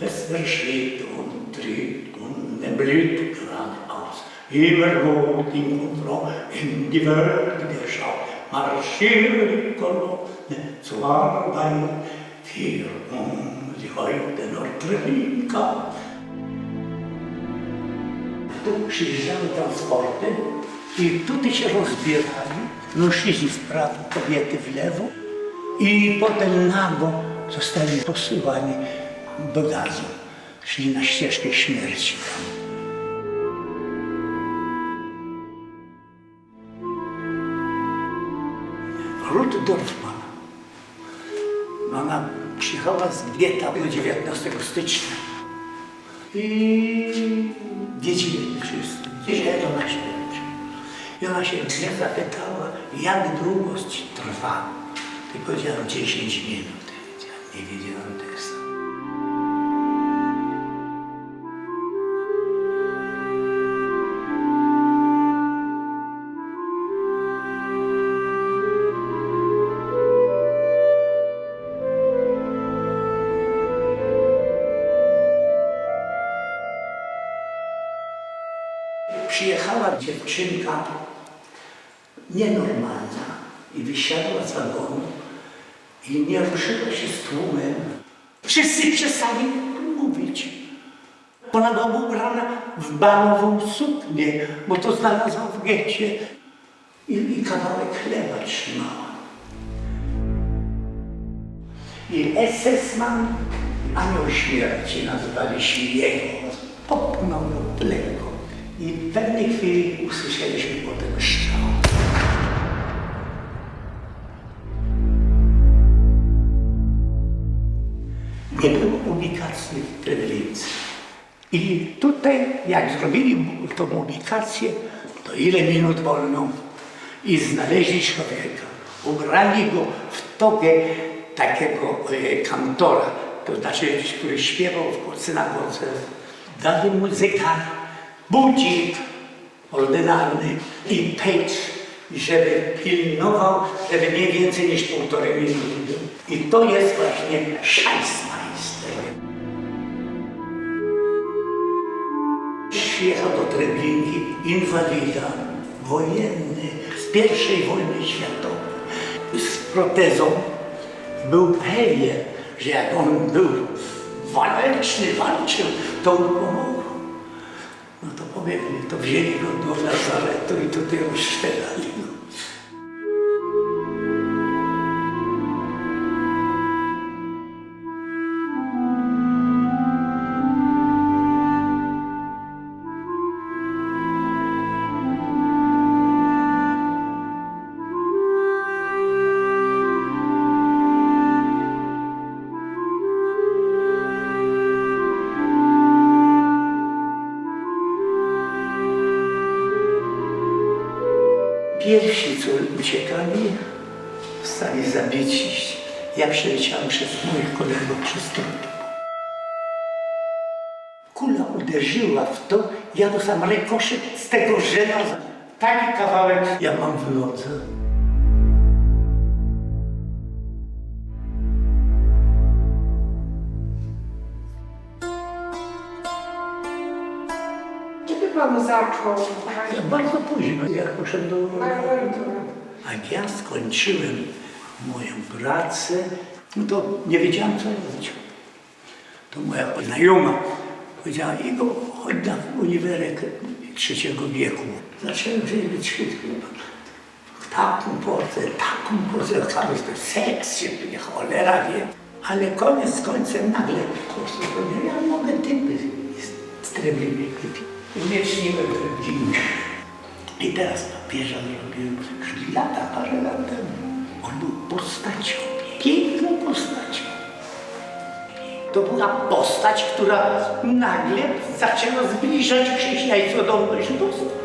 es versteht und tritt und blüht geradeaus. Immer gut in Kontrolle, in die Welt geschaut, marschiert die Kolonne zur Arbeit, für die heute noch drin kam. Tu przyjeżdżały transporty i tutaj się rozbierali, mężczyźni w prawo, kobiety w lewo i potem nago zostali posyłani do gazu, szli na ścieżkę śmierci tam. Ruth Dorfman, ona przyjechała z getta 19 stycznia i wiedzieli wszyscy, gdzie ona śmierci. I ona się mnie zapytała, jak długo trwa. I powiedziałam 10 minut. Ja nie wiedziałam tekstu. Przyjechała dziewczynka nienormalna i wysiadła z wagonu i nie ruszyła się z tłumem. Wszyscy przestali mówić. Ona była ubrana w balową suknię, bo to znalazła w getcie i kawałek chleba trzymała. I SS-man, anioł śmierci, nazywali się jego, popchnął ją lekko. I w pewnej chwili usłyszeliśmy potem strzał. Nie było ubikacji w Treblince. I tutaj, jak zrobili tą ubikację, to ile minut wolno i znaleźli człowieka. Ubrali go w togę takiego kantora, to znaczy, który śpiewał w synagodze. Dali mu zegar, budzik ordynarny i page, żeby pilnował, żeby nie więcej niż 1,5 minuty. I to jest właśnie Scheißmeister. Przyjechał do Treblinki inwalida, wojenny, z I wojny światowej, z protezą. Był pewien, że jak on był waleczny, walczył, to mu pomogło. No to powiedzmy, to wzięli go do lazaretu i tutaj rozstrzelali. Pierwsi, co uciekali, zostali zabici. Ja przeleciałem przez moich kolegów przez trupy. Kula uderzyła w to, ja dostałem rykoszet z tego żelaza. Taki kawałek ja mam w nodze. Kiedy pan zaczął? Ja bardzo późno, jak poszedłem do... Jak ja skończyłem moją pracę, no to nie wiedziałem, co robić. To moja znajoma powiedziała, Igor, chodź na uniwersytet III wieku. Zacząłem żyć taką porcję, to seks się cholera wie. Ale koniec z końcem nagle po prostu ja mogę typy z Treblinki. Umieszniłem ten dzień. I teraz papieża zrobiłem parę lat temu. On był postacią, piękną postacią. To była postać, która nagle zaczęła zbliżać chrześcijaństwo do żydostwa.